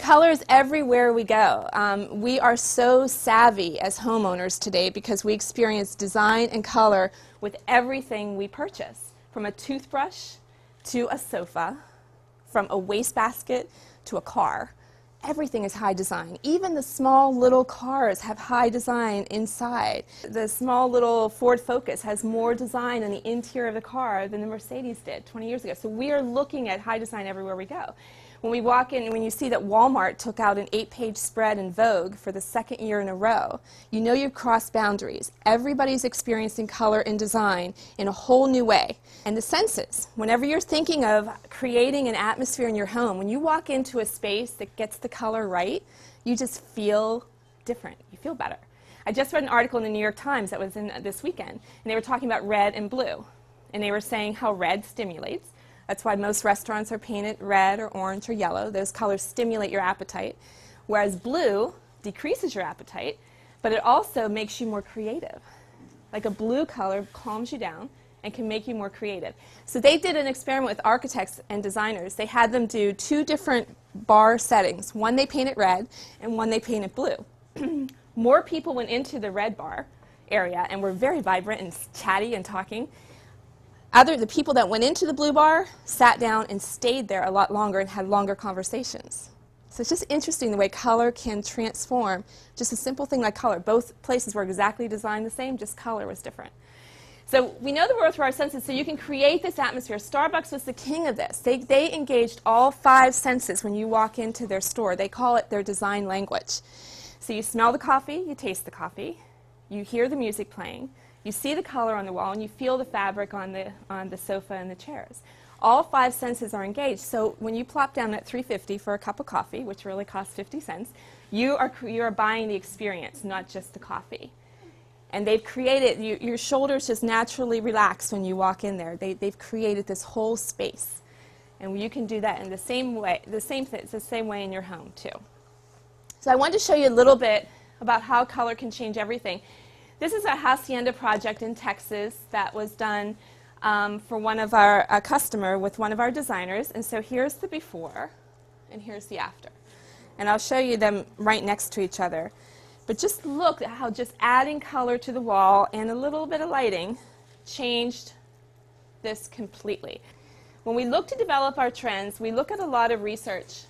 Color is everywhere we go. We are so savvy as homeowners today because we experience design and color with everything we purchase, from a toothbrush to a sofa, from a wastebasket to a car. Everything is high design. Even the small little cars have high design inside. The small little Ford Focus has more design in the interior of the car than the Mercedes did 20 years ago. So we are looking at high design everywhere we go. When we walk in, when you see that Walmart took out an 8-page spread in Vogue for the second year in a row, you know you've crossed boundaries. Everybody's experiencing color and design in a whole new way. And the senses, whenever you're thinking of creating an atmosphere in your home, when you walk into a space that gets the color right, you just feel different. You feel better. I just read an article in the New York Times that was in this weekend, and they were talking about red and blue. And they were saying how red stimulates. That's why most restaurants are painted red or orange or yellow. Those colors stimulate your appetite, whereas blue decreases your appetite, but it also makes you more creative. Like a blue color calms you down and can make you more creative. So they did an experiment with architects and designers. They had them do 2 different bar settings. One they painted red and one they painted blue. More people went into the red bar area and were very vibrant and chatty and talking. The people that went into the blue bar sat down and stayed there a lot longer and had longer conversations. So it's just interesting the way color can transform just a simple thing like color. Both places were exactly designed the same, just color was different. So we know the world through our senses, so you can create this atmosphere. Starbucks was the king of this. They engaged all 5 senses when you walk into their store. They call it their design language. So you smell the coffee, you taste the coffee, you hear the music playing, you see the color on the wall, and you feel the fabric on the sofa and the chairs. All 5 senses are engaged. So when you plop down at $3.50 for a cup of coffee, which really costs 50 cents, you are buying the experience, not just the coffee. And they've created, your shoulders just naturally relax when you walk in there. They've created this whole space. And you can do that in the same way, it's the same way in your home too. So I wanted to show you a little bit about how color can change everything. This is a hacienda project in Texas that was done for one of a customer with one of our designers. And so here's the before, and here's the after. And I'll show you them right next to each other. But just look at how just adding color to the wall and a little bit of lighting changed this completely. When we look to develop our trends, we look at a lot of research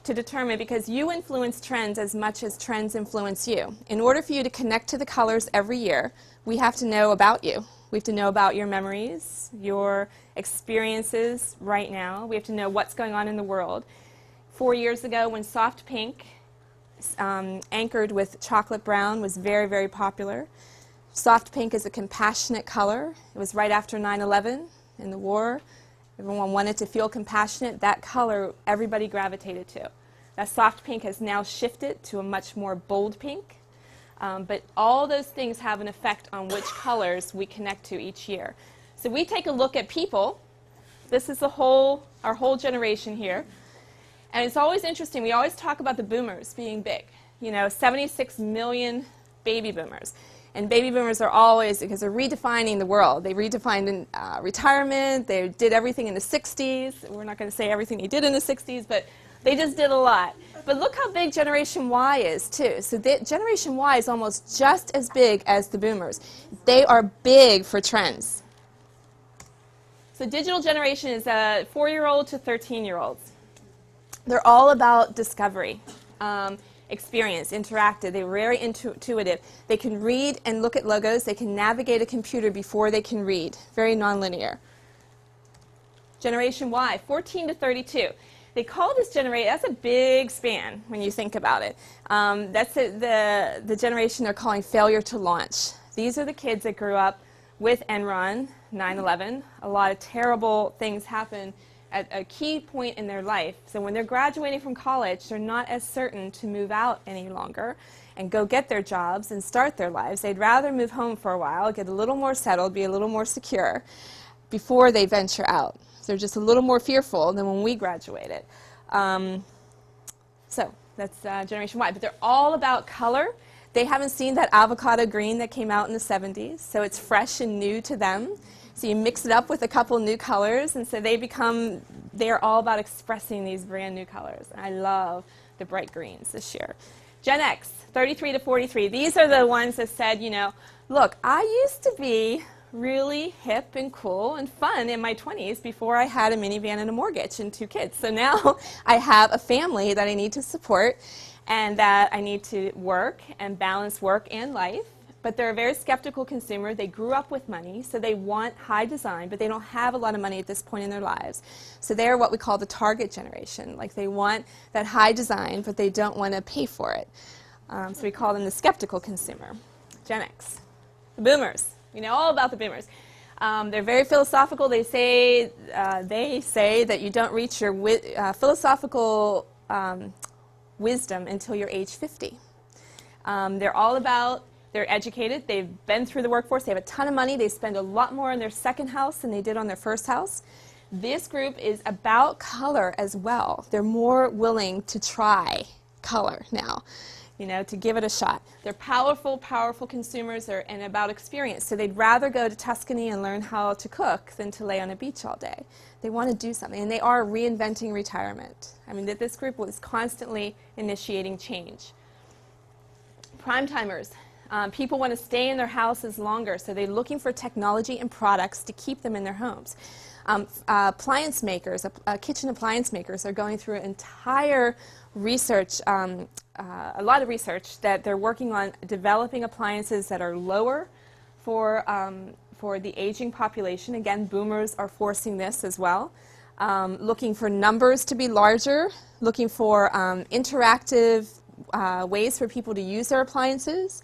to determine, because you influence trends as much as trends influence you. In order for you to connect to the colors every year, we have to know about you. We have to know about your memories, your experiences right now. We have to know what's going on in the world. 4 years ago, when soft pink, anchored with chocolate brown, was very, very popular. Soft pink is a compassionate color. It was right after 9/11 in the war. Everyone wanted to feel compassionate. That color everybody gravitated to. That soft pink has now shifted to a much more bold pink. But all those things have an effect on which colors we connect to each year. So we take a look at people. This is our whole generation here. And it's always interesting. We always talk about the boomers being big. 76 million baby boomers. And baby boomers are always, because they're redefining the world. They redefined retirement. They did everything in the 60s. We're not going to say everything they did in the 60s, but they just did a lot. But look how big Generation Y is, too. So Generation Y is almost just as big as the boomers. They are big for trends. So digital generation is 4-year-old to 13-year-olds. They're all about discovery. Experience, interactive. They're very intuitive. They can read and look at logos. They can navigate a computer before they can read. Very nonlinear. Generation Y, 14 to 32. They call this generation, that's a big span when you think about it. That's the generation they're calling failure to launch. These are the kids that grew up with Enron, 9/11. A lot of terrible things happened at a key point in their life. So when they're graduating from college, they're not as certain to move out any longer and go get their jobs and start their lives. They'd rather move home for a while, get a little more settled, be a little more secure before they venture out. So they're just a little more fearful than when we graduated. So that's Generation Y. But they're all about color. They haven't seen that avocado green that came out in the 70s, so it's fresh and new to them. So you mix it up with a couple new colors, and so they become they're all about expressing these brand new colors. And I love the bright greens this year. Gen X, 33 to 43. These are the ones that said, you know, look, I used to be really hip and cool and fun in my 20s before I had a minivan and a mortgage and 2 kids. So now I have a family that I need to support and that I need to work and balance work and life. But they're a very skeptical consumer. They grew up with money, so they want high design, but they don't have a lot of money at this point in their lives. So they're what we call the target generation. Like, they want that high design, but they don't want to pay for it. So we call them the skeptical consumer. Gen X. The boomers. We know all about the boomers. They're very philosophical. They say that you don't reach your philosophical wisdom until you're age 50. They're all about, they're educated, they've been through the workforce, they have a ton of money, they spend a lot more on their second house than they did on their first house. This group is about color as well. They're more willing to try color now, you know, to give it a shot. They're powerful, powerful consumers and about experience. So they'd rather go to Tuscany and learn how to cook than to lay on a beach all day. They want to do something, and they are reinventing retirement. I mean, this group was constantly initiating change. Prime timers. People want to stay in their houses longer, so they're looking for technology and products to keep them in their homes. Appliance makers, kitchen appliance makers are going through entire research, a lot of research that they're working on developing appliances that are lower for the aging population. Again, boomers are forcing this as well. Looking for numbers to be larger, looking for interactive ways for people to use their appliances.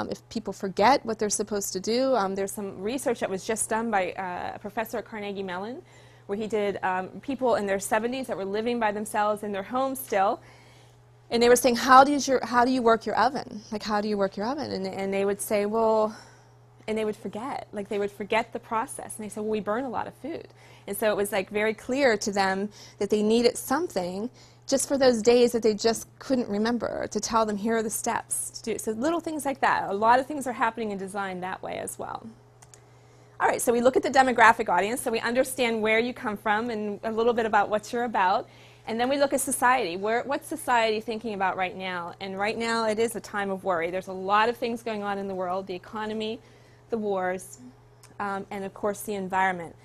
If people forget what they're supposed to do, there's some research that was just done by a professor at Carnegie Mellon, where he did people in their 70s that were living by themselves in their homes still, and they were saying, how do you work your oven? Like, how do you work your oven? And they would say, well, and they would forget. Like, they would forget the process. And they said, well, we burn a lot of food. And so it was like very clear to them that they needed something just for those days that they just couldn't remember, to tell them, here are the steps to do. So little things like that. A lot of things are happening in design that way as well. All right, so we look at the demographic audience, so we understand where you come from and a little bit about what you're about. And then we look at society. What's society thinking about right now? And right now it is a time of worry. There's a lot of things going on in the world, the economy, the wars, and of course the environment.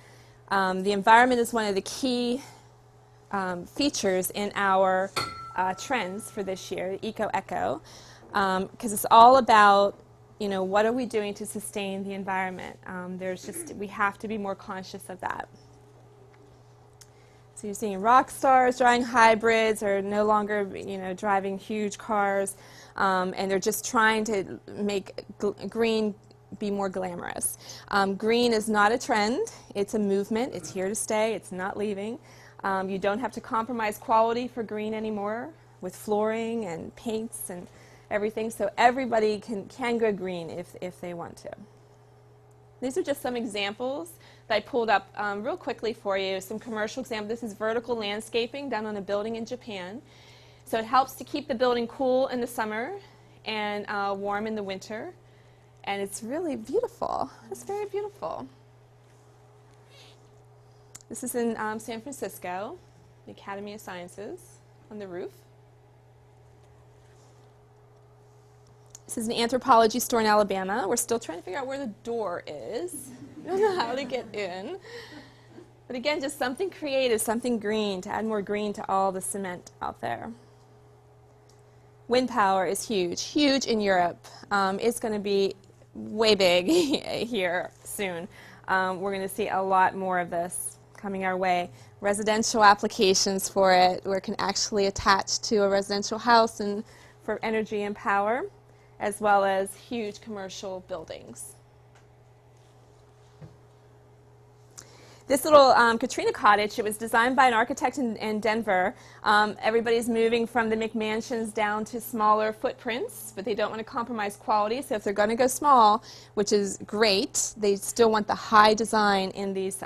The environment is one of the key features in our trends for this year, Eco-Eco, because it's all about, you know, what are we doing to sustain the environment? We have to be more conscious of that. So you're seeing rock stars driving hybrids, or no longer, you know, driving huge cars, and they're just trying to make green be more glamorous. Green is not a trend; it's a movement. It's here to stay. It's not leaving. You don't have to compromise quality for green anymore with flooring and paints and everything. So everybody can go green if they want to. These are just some examples that I pulled up real quickly for you. Some commercial examples. This is vertical landscaping done on a building in Japan. So it helps to keep the building cool in the summer and warm in the winter. And it's really beautiful. It's very beautiful. This is in San Francisco, the Academy of Sciences, on the roof. This is an anthropology store in Alabama. We're still trying to figure out where the door is. We don't know how to get in. But again, just something creative, something green, to add more green to all the cement out there. Wind power is huge, huge in Europe. It's going to be way big here soon. We're going to see a lot more of this coming our way. Residential applications for it, where it can actually attach to a residential house and for energy and power, as well as huge commercial buildings. This little Katrina cottage, it was designed by an architect in Denver. Everybody's moving from the McMansions down to smaller footprints, but they don't want to compromise quality. So if they're going to go small, which is great, they still want the high design in these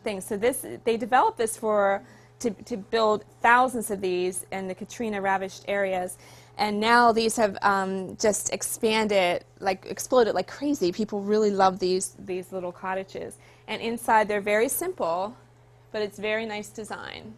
things. So they developed this to build thousands of these in the Katrina ravaged areas. And now these have just exploded like crazy. People really love these little cottages. And inside they're very simple, but it's very nice design.